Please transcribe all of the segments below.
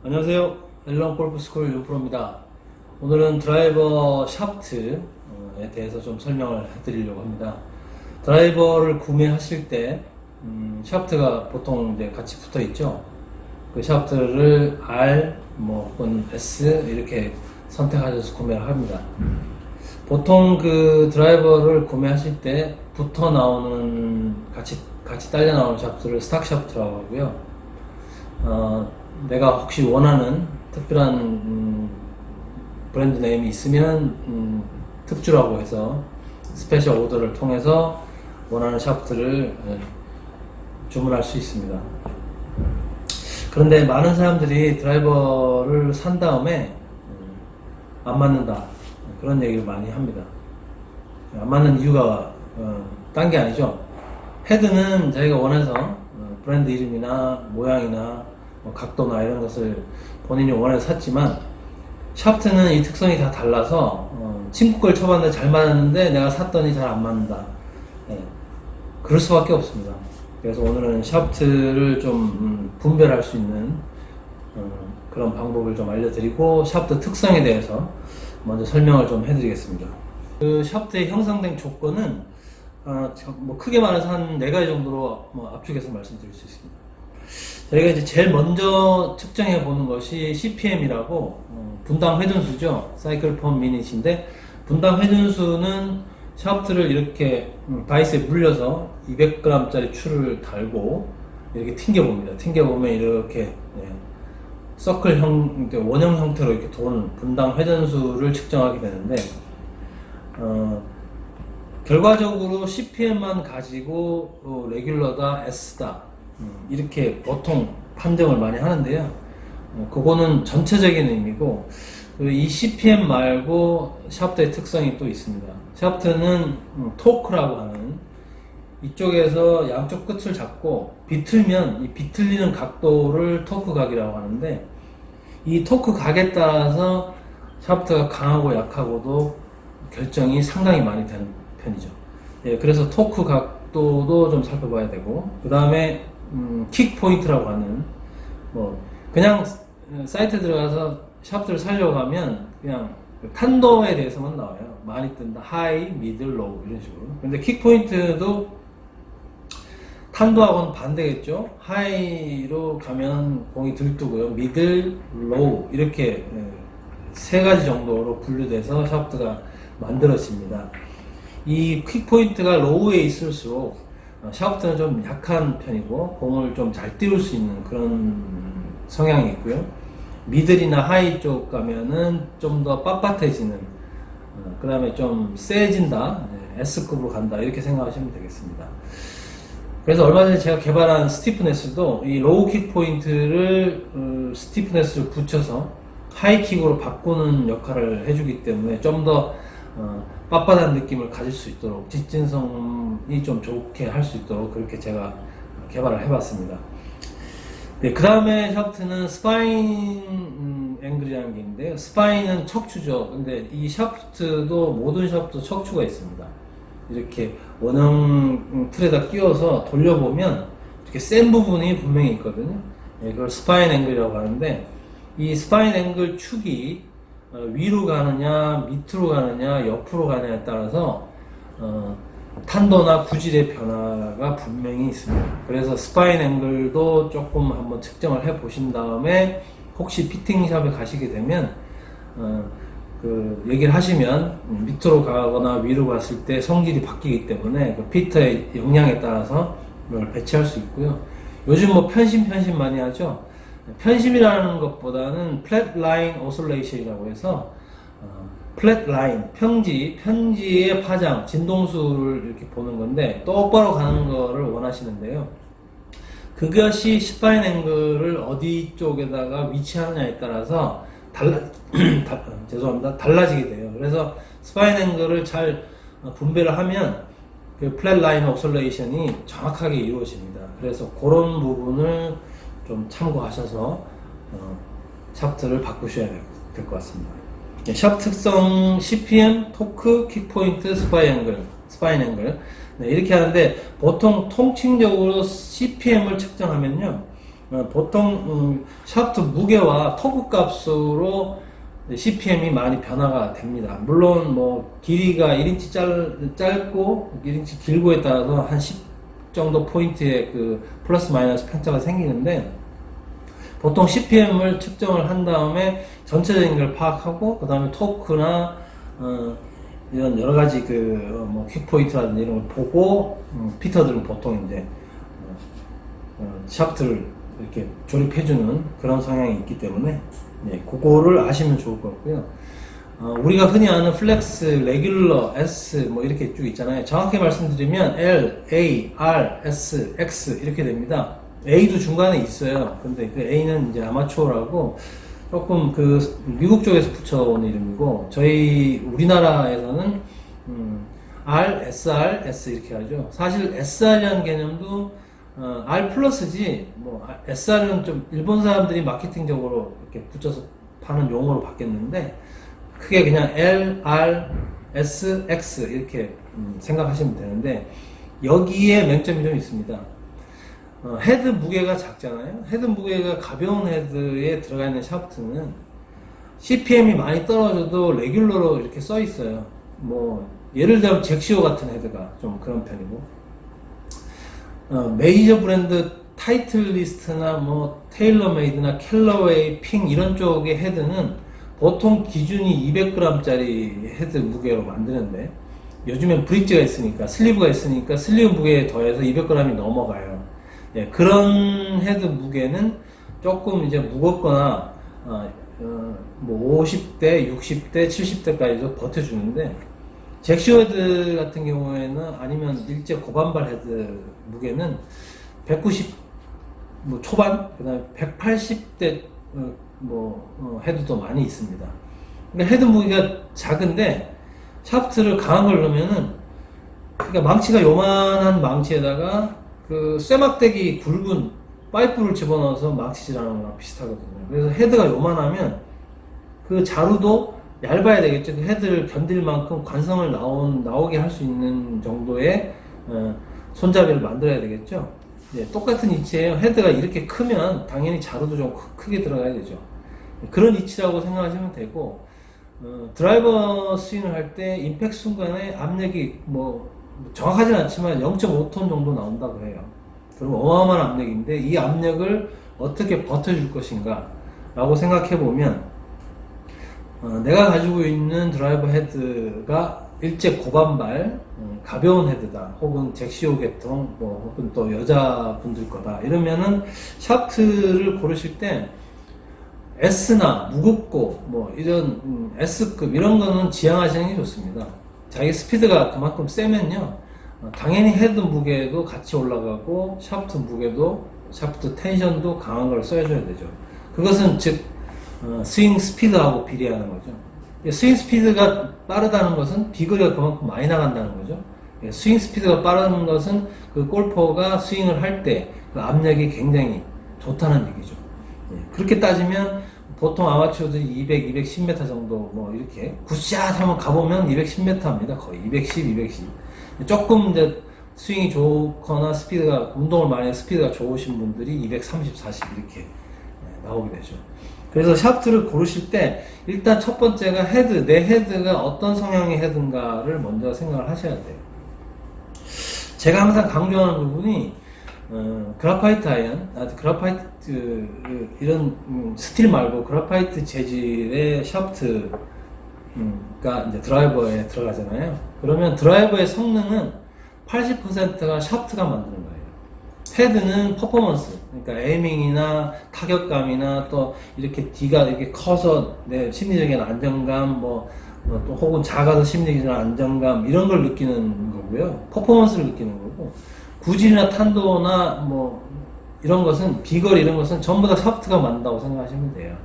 안녕하세요. 앨런 골프스쿨 윤프로입니다. 오늘은 드라이버 샤프트에 대해서 좀 설명을 해드리려고 합니다. 드라이버를 구매하실 때 샤프트가 보통 이제 같이 붙어 있죠. 그 샤프트를 R, 혹은 S 이렇게 선택하셔서 구매를 합니다. 보통 그 드라이버를 구매하실 때 붙어 나오는 같이 딸려 나오는 샤프트를 스탁 샤프트라고 하고요. 내가 혹시 원하는 특별한 브랜드 네임이 있으면 특주라고 해서 스페셜 오더를 통해서 원하는 샤프트를 주문할 수 있습니다. 그런데 많은 사람들이 드라이버를 산 다음에 안 맞는다 그런 얘기를 많이 합니다. 안 맞는 이유가 딴 게 아니죠. 헤드는 자기가 원해서 브랜드 이름이나 모양이나 각도나 이런 것을 본인이 원해서 샀지만 샤프트는 이 특성이 다 달라서 친구 걸 쳐봤는데 잘 맞았는데 내가 샀더니 잘 안 맞는다. 그럴 수밖에 없습니다. 그래서 오늘은 샤프트를 좀 분별할 수 있는 그런 방법을 좀 알려드리고 샤프트 특성에 대해서 먼저 설명을 좀 해드리겠습니다. 그 샤프트에 형성된 조건은 크게 말해서 한 4가지 정도로 압축해서 말씀드릴 수 있습니다. 저희가 이제 제일 먼저 측정해 보는 것이 CPM이라고 분당 회전수죠. 사이클 퍼 미닛인데 분당 회전수는 샤프트를 이렇게 다이스에 물려서 200g짜리 추를 달고 이렇게 튕겨봅니다. 튕겨보면 이렇게 서클형, 원형 형태로 이렇게 도는 분당 회전수를 측정하게 되는데 결과적으로 CPM만 가지고 레귤러다, S다 이렇게 보통 판정을 많이 하는데요. 그거는 전체적인 의미고 이 CPM 말고 샤프트의 특성이 또 있습니다. 샤프트는 토크라고 하는 이쪽에서 양쪽 끝을 잡고 비틀면 이 비틀리는 각도를 토크 각이라고 하는데 이 토크 각에 따라서 샤프트가 강하고 약하고도 결정이 상당히 많이 되는 편이죠. 그래서 토크 각도도 좀 살펴봐야 되고 그 다음에 킥 포인트라고 하는 그냥 사이트에 들어가서 샤프트를 사려고 하면 그냥 탄도에 대해서만 나와요. 많이 뜬다, 하이, 미들, 로우 이런 식으로. 근데 킥 포인트도 탄도하고는 반대겠죠. 하이로 가면 공이 들뜨고요. 미들, 로우 이렇게 3가지 정도로 분류돼서 샤프트가 만들어집니다. 이 퀵 포인트가 로우에 있을수록 샤프트는 좀 약한 편이고 공을 좀 잘 띄울 수 있는 그런 성향이 있고요. 미들이나 하이 쪽 가면은 좀 더 빳빳해지는 그 다음에 좀 세진다, S급으로 간다 이렇게 생각하시면 되겠습니다. 그래서 얼마 전에 제가 개발한 스티프네스도 이 로우 킥 포인트를 스티프네스를 붙여서 하이 킥으로 바꾸는 역할을 해주기 때문에 좀 더 빳빳한 느낌을 가질 수 있도록 직진성이 좀 좋게 할 수 있도록 그렇게 제가 개발을 해봤습니다. 그 다음에 샤프트는 스파인 앵글이라는 게 있는데요. 스파인은 척추죠. 근데 이 샤프트도 모든 샤프트 척추가 있습니다. 이렇게 원형 틀에다 끼워서 돌려보면 이렇게 센 부분이 분명히 있거든요. 그걸 스파인 앵글이라고 하는데 이 스파인 앵글 축이 위로 가느냐 밑으로 가느냐 옆으로 가느냐에 따라서 탄도나 구질의 변화가 분명히 있습니다. 그래서 스파인 앵글도 조금 한번 측정을 해 보신 다음에 혹시 피팅샵에 가시게 되면 얘기를 하시면 밑으로 가거나 위로 갔을 때 성질이 바뀌기 때문에 그 피터의 역량에 따라서 이걸 배치할 수 있고요. 요즘 편심 많이 하죠. 편심이라는 것보다는 플랫 라인 오솔레이션이라고 해서 플랫 라인, 평지의 파장, 진동수를 이렇게 보는 건데 똑바로 가는 거를 원하시는데요. 그것이 스파인 앵글을 어디 쪽에다가 위치하느냐에 따라서 달라지게 돼요. 그래서 스파인 앵글을 잘 분배를 하면 그 플랫 라인 오솔레이션이 정확하게 이루어집니다. 그래서 그런 부분을 좀 참고하셔서 샤프트를 바꾸셔야 될 것 같습니다. 샤프트 특성 CPM, 토크, 킥포인트, 스파인 앵글 네, 이렇게 하는데 보통 통칭적으로 CPM을 측정하면요, 보통 샤프트 무게와 토크 값으로 CPM이 많이 변화가 됩니다. 물론 뭐 길이가 1인치 짧고 1인치 길고에 따라서 한 10 정도 포인트의 그 플러스 마이너스 편차가 생기는데, 보통 CPM을 측정을 한 다음에 전체적인 걸 파악하고 그 다음에 토크나 이런 여러 가지 뭐 퀵포인트라든지 이런 걸 보고 피터들은 보통 이제 샤프트를 이렇게 조립해주는 그런 성향이 있기 때문에, 네, 그거를 아시면 좋을 것 같고요. 우리가 흔히 아는 플렉스, 레귤러, S 뭐 이렇게 쭉 있잖아요. 정확히 말씀드리면 L, A, R, S, X 이렇게 됩니다. A도 중간에 있어요. 근데 그 A는 이제 아마추어라고 조금 미국 쪽에서 붙여온 이름이고, 저희 우리나라에서는 R, SR, S 이렇게 하죠. 사실 SR이라는 개념도 R 플러스지, 뭐 SR은 좀 일본 사람들이 마케팅적으로 이렇게 붙여서 파는 용어로 바뀌었는데, 크게 그냥 L, R, S, X 이렇게 생각하시면 되는데, 여기에 맹점이 좀 있습니다. 헤드 무게가 작잖아요. 헤드 무게가 가벼운 헤드에 들어가 있는 샤프트는 CPM이 많이 떨어져도 레귤러로 이렇게 써 있어요. 뭐 예를 들면 잭시오 같은 헤드가 좀 그런 편이고, 메이저 브랜드 타이틀리스트나 뭐 테일러메이드나 캘러웨이, 핑 이런 쪽의 헤드는 보통 기준이 200g짜리 헤드 무게로 만드는데, 요즘엔 브릿지가 있으니까, 슬리브가 있으니까 슬리브 무게에 더해서 200g이 넘어가요. 예, 그런 헤드 무게는 조금 이제 무겁거나 뭐 50대, 60대, 70대까지도 버텨주는데, 잭시오 헤드 같은 경우에는, 아니면 일제 고반발 헤드 무게는 190 뭐 초반, 그다음에 180대 헤드도 많이 있습니다. 그러니까 헤드 무게가 작은데 샤프트를 강한 걸 넣으면은, 그러니까 망치가 요만한 망치에다가 쇠막대기 굵은 파이프를 집어넣어서 망치질하는 거랑 비슷하거든요. 그래서 헤드가 요만하면 그 자루도 얇아야 되겠죠. 그 헤드를 견딜 만큼 관성을 나오게 할 수 있는 정도의 손잡이를 만들어야 되겠죠. 네, 똑같은 이치예요. 헤드가 이렇게 크면 당연히 자루도 좀 크게 들어가야 되죠. 그런 이치라고 생각하시면 되고, 드라이버 스윙을 할 때 임팩트 순간에 압력이 뭐 정확하진 않지만 0.5톤 정도 나온다고 해요. 그럼 어마어마한 압력인데, 이 압력을 어떻게 버텨줄 것인가 라고 생각해 보면, 내가 가지고 있는 드라이버 헤드가 일제 고반발 가벼운 헤드다, 혹은 잭시오 계통, 뭐 혹은 또 여자분들 거다 이러면은 샤프트를 고르실 때 S나 무겁고 뭐 이런 S급 이런 거는 지향하시는 게 좋습니다. 자기 스피드가 그만큼 세면요, 당연히 헤드 무게도 같이 올라가고 샤프트 무게도, 샤프트 텐션도 강한 걸 써줘야 되죠. 그것은 즉 스윙 스피드하고 비례하는 거죠. 스윙 스피드가 빠르다는 것은 비거리가 그만큼 많이 나간다는 거죠. 스윙 스피드가 빠른 것은 그 골퍼가 스윙을 할 때 그 압력이 굉장히 좋다는 얘기죠. 그렇게 따지면 보통 아마추어들이 200, 210m 정도 뭐 이렇게 굿샷 한번 가보면 210m입니다. 거의 210, 210. 조금 이제 스윙이 좋거나 스피드가, 운동을 많이 해서 스피드가 좋으신 분들이 230, 40 이렇게 나오게 되죠. 그래서 샤프트를 고르실 때 일단 첫 번째가 헤드, 내 헤드가 어떤 성향의 헤드인가를 먼저 생각을 하셔야 돼요. 제가 항상 강조하는 부분이 그라파이트 아이언, 그라파이트 이런 스틸 말고 그라파이트 재질의 샤프트가 이제 드라이버에 들어가잖아요. 그러면 드라이버의 성능은 80%가 샤프트가 만드는 거예요. 헤드는 퍼포먼스, 그러니까 에이밍이나 타격감이나 또 이렇게 D가 이렇게 커서 내 심리적인 안정감, 또 혹은 작아서 심리적인 안정감 이런 걸 느끼는 거고요. 퍼포먼스를 느끼는 거고, 구질이나 탄도나 뭐 이런 것은, 비거리 이런 것은 전부 다 샤프트가 만든다고 생각하시면 돼요.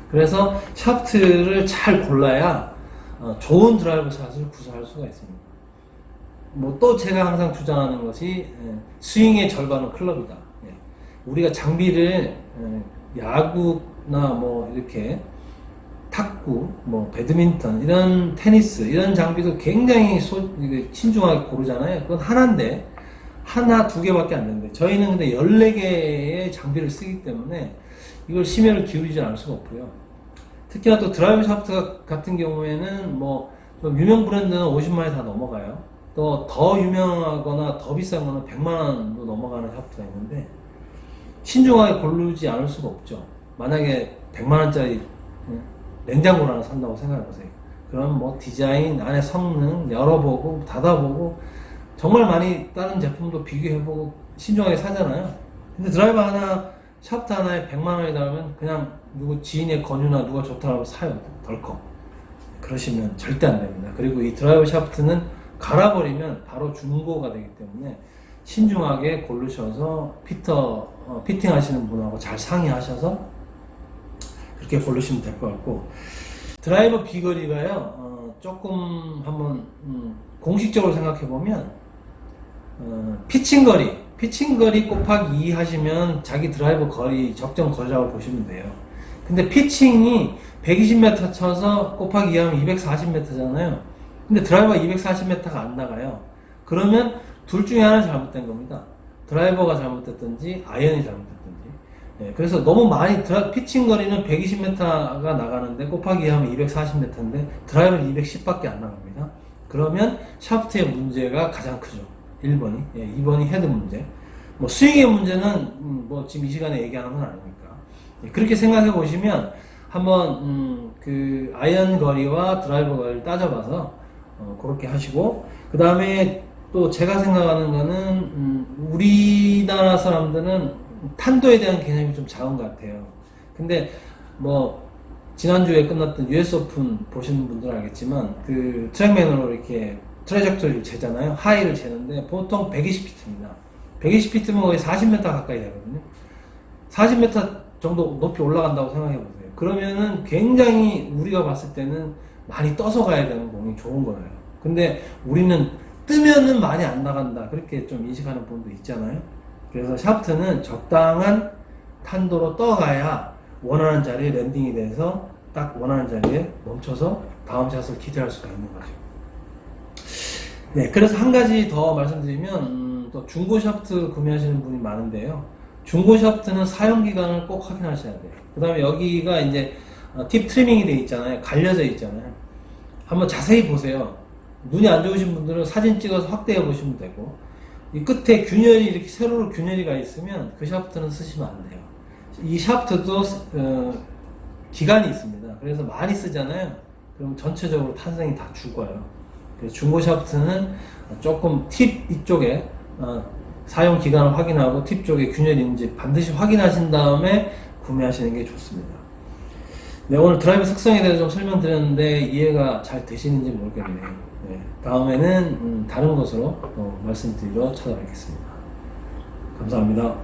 그래서 샤프트를 잘 골라야 좋은 드라이버 샷을 구사할 수가 있습니다. 뭐 또 제가 항상 주장하는 것이 스윙의 절반은 클럽이다. 우리가 장비를 야구나 뭐 이렇게 탁구, 뭐 배드민턴, 이런 테니스 이런 장비도 굉장히 신중하게 고르잖아요. 그건 하나인데 하나, 두 개밖에 안 되는데 저희는 근데 14개의 장비를 쓰기 때문에 이걸 심혈을 기울이지 않을 수가 없고요. 특히나 또 드라이브 샤프트 같은 경우에는 뭐 좀 유명 브랜드는 50만원이 다 넘어가요. 또 더 유명하거나 더 비싼 거는 100만원도 넘어가는 샤프트가 있는데 신중하게 고르지 않을 수가 없죠. 만약에 100만원짜리 냉장고를 하나 산다고 생각해보세요. 그럼 뭐 디자인, 안에 성능 열어보고 닫아보고 정말 많이 다른 제품도 비교해보고 신중하게 사잖아요. 근데 드라이버 하나, 샤프트 하나에 100만원이 나오면 그냥 누구 지인의 권유나 누가 좋다고 사요. 덜컥. 그러시면 절대 안 됩니다. 그리고 이 드라이버 샤프트는 갈아버리면 바로 중고가 되기 때문에 신중하게 고르셔서 피팅 하시는 분하고 잘 상의하셔서 그렇게 고르시면 될 것 같고, 드라이버 비거리가요, 조금 한번 공식적으로 생각해 보면 피칭거리 곱하기 2 하시면 자기 드라이버 거리 적정 거리라고 보시면 돼요. 근데 피칭이 120m 쳐서 곱하기 2 하면 240m잖아요. 근데 드라이버가 240m가 안 나가요. 그러면 둘 중에 하나 잘못된 겁니다. 드라이버가 잘못됐든지 아이언이 잘못됐든지. 네, 그래서 너무 많이 피칭 거리는 120m가 나가는데 곱하기 2 하면 240m인데 드라이버는 210밖에 안 나갑니다. 그러면 샤프트의 문제가 가장 크죠. 1번이. 예, 2번이 헤드 문제. 뭐 스윙의 문제는 뭐 지금 이 시간에 얘기하는 건 아니니까. 예, 그렇게 생각해 보시면 한번 그 아이언 거리와 드라이버 거리를 따져봐서 그렇게 하시고, 그 다음에 또 제가 생각하는 거는 우리나라 사람들은 탄도에 대한 개념이 좀 작은 것 같아요. 근데 뭐 지난주에 끝났던 US 오픈 보시는 분들은 알겠지만 그 트랙맨으로 이렇게 트레적토리를 재잖아요. 하이를 재는데 보통 120피트입니다. 120피트면 거의 40m 가까이 되거든요. 40m 정도 높이 올라간다고 생각해 보세요. 그러면은 굉장히 우리가 봤을 때는 많이 떠서 가야 되는 공이 좋은 거예요. 근데 우리는 뜨면은 많이 안 나간다, 그렇게 좀 인식하는 분도 있잖아요. 그래서 샤프트는 적당한 탄도로 떠가야 원하는 자리에 랜딩이 돼서 딱 원하는 자리에 멈춰서 다음 샷을 기대할 수가 있는 거죠. 네, 그래서 한 가지 더 말씀드리면 또 중고 샤프트 구매하시는 분이 많은데요. 중고 샤프트는 사용 기간을 꼭 확인하셔야 돼요. 그 다음에 여기가 이제 팁 트리밍이 되어 있잖아요. 갈려져 있잖아요. 한번 자세히 보세요. 눈이 안 좋으신 분들은 사진 찍어서 확대해 보시면 되고, 이 끝에 균열이 이렇게 세로로 균열이 가 있으면 그 샤프트는 쓰시면 안 돼요. 이 샤프트도 기간이 있습니다. 그래서 많이 쓰잖아요. 그럼 전체적으로 탄성이 다 죽어요. 그래서 중고 샤프트는 조금 팁 이쪽에 사용 기간을 확인하고 팁 쪽에 균열이 있는지 반드시 확인하신 다음에 구매하시는 게 좋습니다. 네, 오늘 드라이브 특성에 대해서 좀 설명드렸는데 이해가 잘 되시는지 모르겠네요. 네, 다음에는 다른 것으로 말씀드리러 찾아뵙겠습니다. 감사합니다.